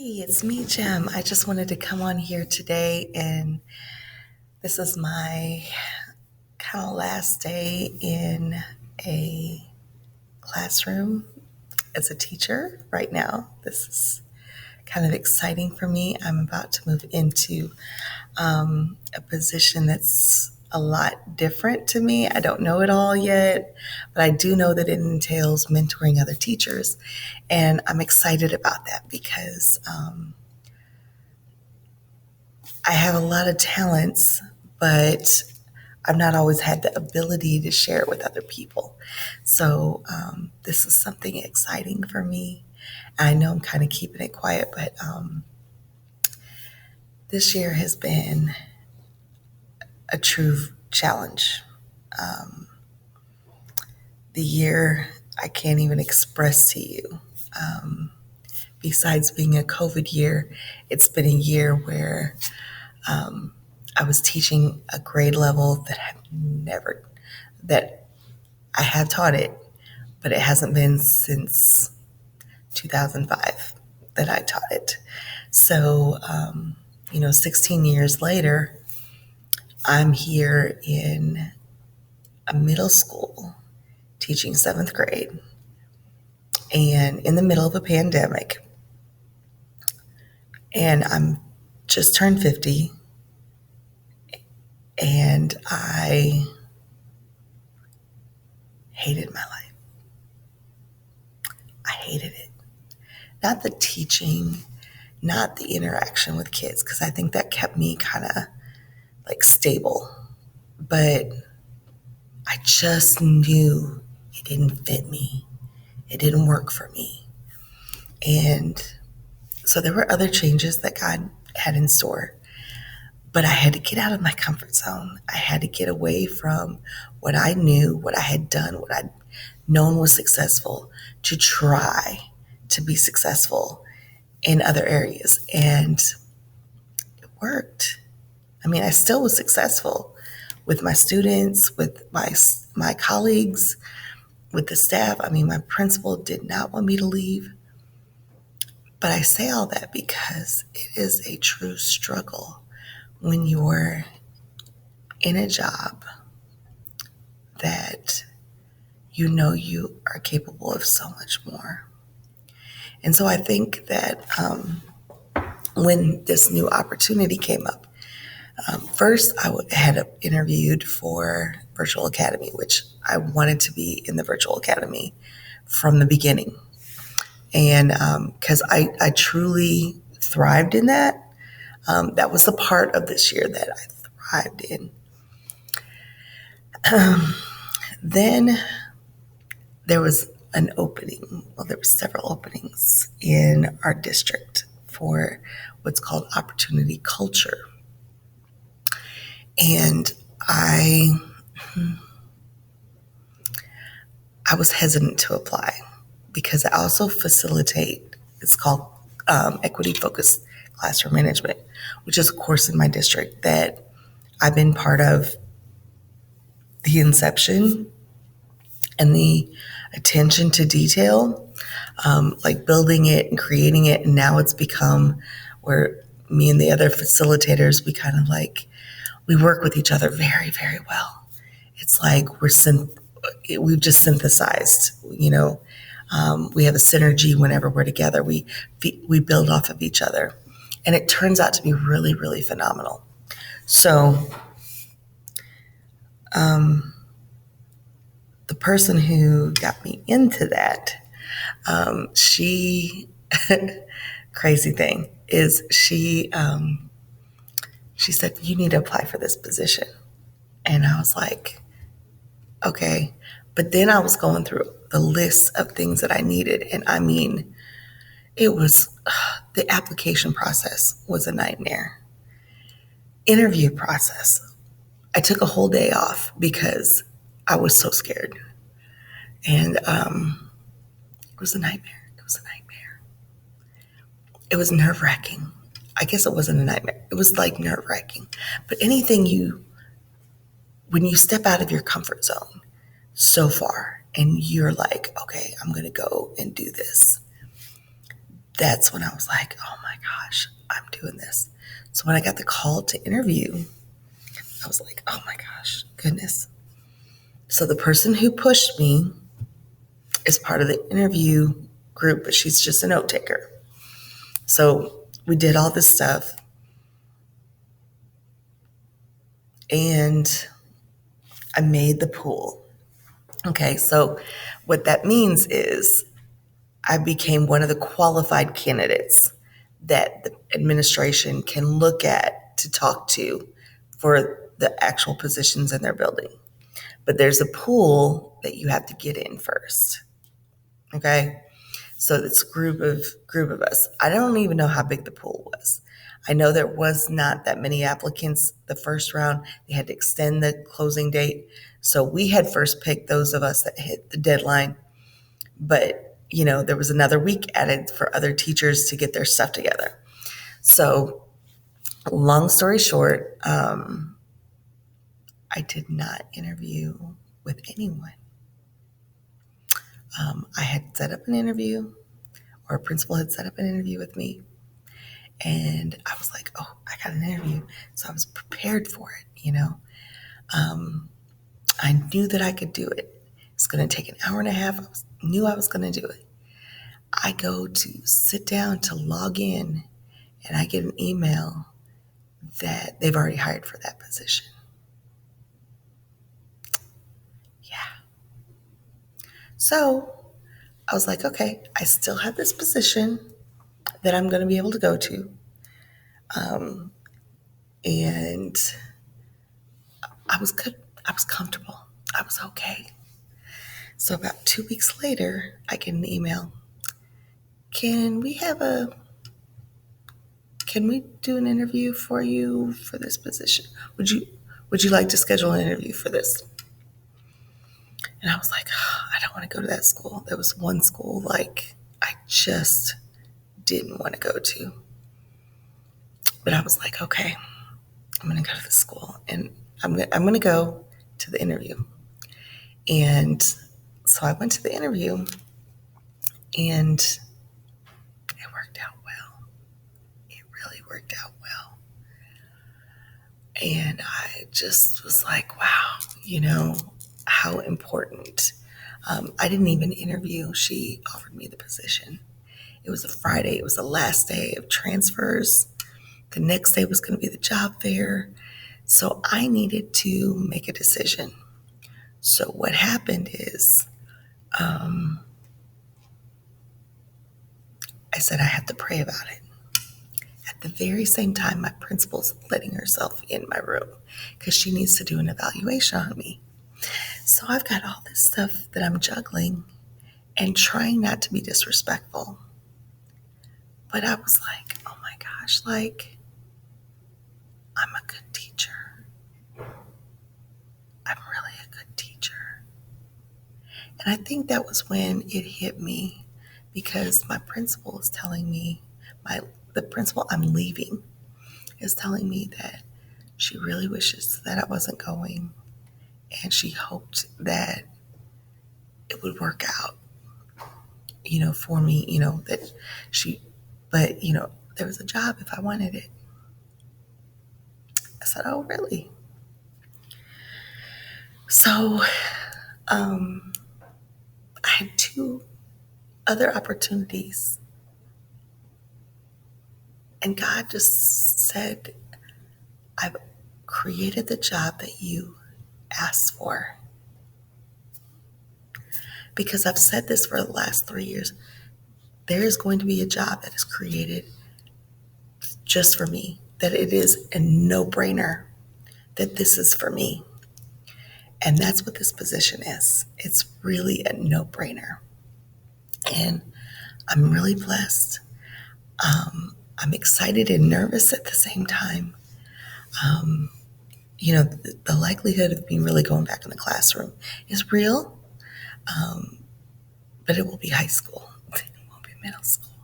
Hey, it's me, Jem. I just wanted to come on here today, and this is my kind of last day in a classroom as a teacher right now. This is kind of exciting for me. I'm about to move into a position that's a lot different to me. I don't know it all yet, but I do know that it entails mentoring other teachers, and I'm excited about that because I have a lot of talents, but I've not always had the ability to share it with other people. So this is something exciting for me. I know I'm kind of keeping it quiet, but this year has been a true challenge. Um, the year I can't even express to you. Um, Besides being a COVID year, it's been a year where um, I was teaching a grade level that I have taught it, but it hasn't been since 2005 that I taught it. So, 16 years later, I'm here in a middle school teaching seventh grade and in the middle of a pandemic. And I'm just turned 50 and I hated my life. I hated it. Not the teaching, not the interaction with kids, because I think that kept me kind of like stable. But I just knew it didn't fit me. It didn't work for me. And so there were other changes that God had in store. But I had to get out of my comfort zone. I had to get away from what I knew, what I had done, what I'd known was successful to try to be successful in other areas. And it worked. I mean, I still was successful with my students, with my colleagues, with the staff. I mean, my principal did not want me to leave. But I say all that because it is a true struggle when you're in a job that you know you are capable of so much more. And so I think that when this new opportunity came up, first I had interviewed for Virtual Academy, which I wanted to be in the Virtual Academy from the beginning. And because I truly thrived in that. That was the part of this year that I thrived in. Then there was an opening. Well, there were several openings in our district for what's called opportunity culture. And I was hesitant to apply because I also facilitate, it's called equity focused classroom management, which is a course in my district that I've been part of the inception and the attention to detail, like building it and creating it. And now it's become where me and the other facilitators, we work with each other very, very well. It's like we've just synthesized, we have a synergy whenever we're together. We build off of each other. And it turns out to be really, really phenomenal. So, the person who got me into that, she, crazy thing is she said, you need to apply for this position. And I was like, okay. But then I was going through the list of things that I needed. And I mean, it was, the application process was a nightmare. Interview process. I took a whole day off because I was so scared. And it was a nightmare. It was a nightmare. It was nerve wracking. I guess it wasn't a nightmare. It was like nerve wracking. But when you step out of your comfort zone so far and you're like, okay, I'm going to go and do this, that's when I was like, oh my gosh, I'm doing this. So when I got the call to interview, I was like, oh my gosh, goodness. So the person who pushed me is part of the interview group, but she's just a note taker. So we did all this stuff, and I made the pool. Okay, so what that means is I became one of the qualified candidates that the administration can look at to talk to for the actual positions in their building. But there's a pool that you have to get in first. Okay? So it's a group of us. I don't even know how big the pool was. I know there was not that many applicants the first round. They had to extend the closing date. So we had first picked those of us that hit the deadline. But, there was another week added for other teachers to get their stuff together. So, long story short, I did not interview with anyone. I had set up an interview, or a principal had set up an interview with me. And I was like, oh, I got an interview. So I was prepared for it. I knew that I could do it. It's going to take an hour and a half. Knew I was going to do it. I go to sit down to log in, and I get an email that they've already hired for that position. Yeah. So I was like, okay, I still have this position that I'm going to be able to go to. And I was good. I was comfortable. I was okay. So about 2 weeks later, I get an email. Can we do an interview for you for this position? Would you like to schedule an interview for this? And I was like, oh, I don't want to go to that school. There was one school like I just didn't want to go to. But I was like, okay, I'm going to go to the school, and I'm going to go to the interview. And so I went to the interview, and it worked out well. It really worked out well. And I just was like, wow, how important. I didn't even interview. She offered me the position. It was a Friday. It was the last day of transfers. The next day was going to be the job fair. So I needed to make a decision. So what happened is I said I had to pray about it. At the very same time, my principal's letting herself in my room because she needs to do an evaluation on me. So I've got all this stuff that I'm juggling and trying not to be disrespectful. But I was like, oh my gosh, I'm a good teacher. I'm really a good teacher. And I think that was when it hit me because my principal is telling me, the principal I'm leaving is telling me that she really wishes that I wasn't going, and she hoped that it would work out, for me, that but, there was a job if I wanted it. I said, oh, really? So I had two other opportunities, and God just said, I've created the job that you asked for. Because I've said this for the last 3 years. There is going to be a job that is created just for me, that it is a no-brainer that this is for me. And that's what this position is. It's really a no-brainer. And I'm really blessed. I'm excited and nervous at the same time. The likelihood of me really going back in the classroom is real, but it will be high school. It won't be middle school.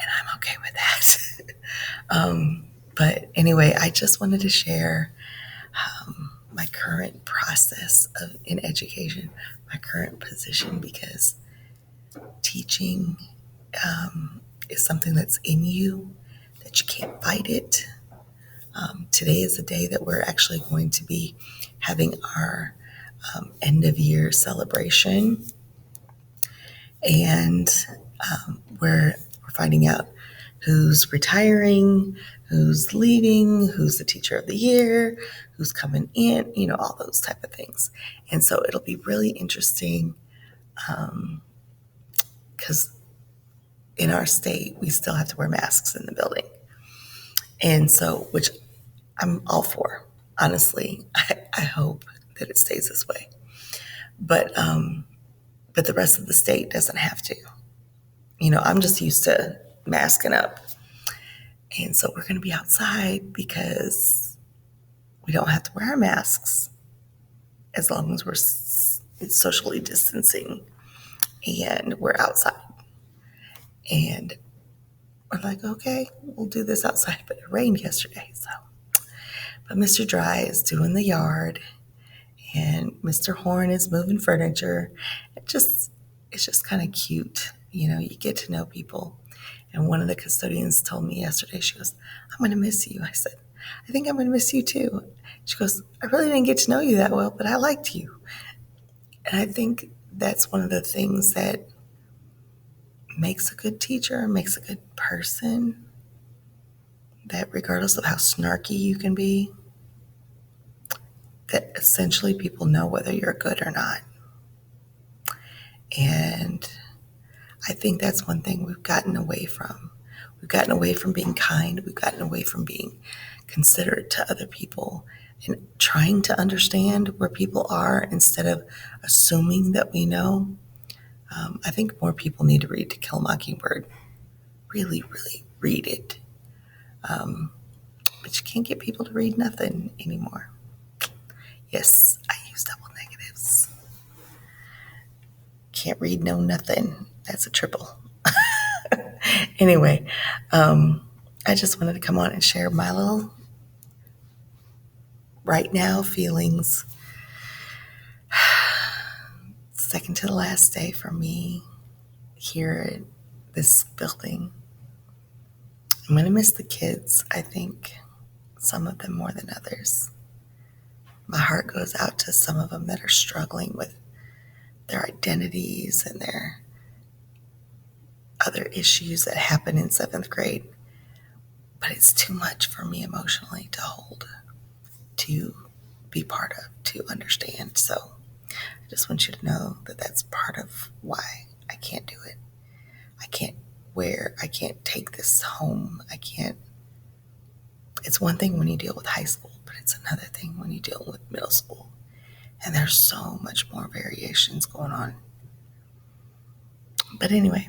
And I'm okay with that. But anyway, I just wanted to share my current process in education, my current position, because teaching is something that's in you, that you can't fight it. Today is the day that we're actually going to be having our end of year celebration, and we're finding out who's retiring, who's leaving, who's the teacher of the year, who's coming in, all those type of things. And so it'll be really interesting because in our state, we still have to wear masks in the building. And so, which I'm all for, honestly. I hope that it stays this way. But the rest of the state doesn't have to. I'm just used to masking up. And so we're going to be outside because we don't have to wear our masks as long as we're socially distancing and we're outside. And we're like, okay, we'll do this outside. But it rained yesterday. But Mr. Dry is doing the yard and Mr. Horn is moving furniture. It's just kind of cute. You get to know people. And one of the custodians told me yesterday, she goes, I'm going to miss you. I said, I think I'm going to miss you too. She goes, I really didn't get to know you that well, but I liked you. And I think that's one of the things that makes a good teacher, makes a good person, that regardless of how snarky you can be, that essentially people know whether you're good or not. And I think that's one thing we've gotten away from. We've gotten away from being kind. We've gotten away from being considerate to other people and trying to understand where people are instead of assuming that we know. I think more people need to read To Kill a Mockingbird. Really, really read it. But you can't get people to read nothing anymore. Yes, I use double negatives. Can't read no nothing. That's a triple. Anyway, I just wanted to come on and share my little right now feelings. Second to the last day for me here at this building. I'm going to miss the kids, I think, some of them more than others. My heart goes out to some of them that are struggling with their identities and their other issues that happen in seventh grade. But it's too much for me emotionally to hold, to be part of, to understand. So I just want you to know that that's part of why I can't do it. I can't take this home. It's one thing when you deal with high school, but it's another thing when you deal with middle school. And there's so much more variations going on. But anyway,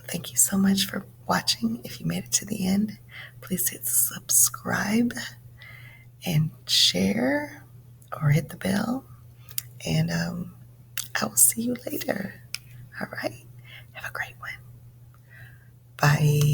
thank you so much for watching. If you made it to the end, please hit subscribe and share or hit the bell. And I will see you later. All right. Have a great one. Bye.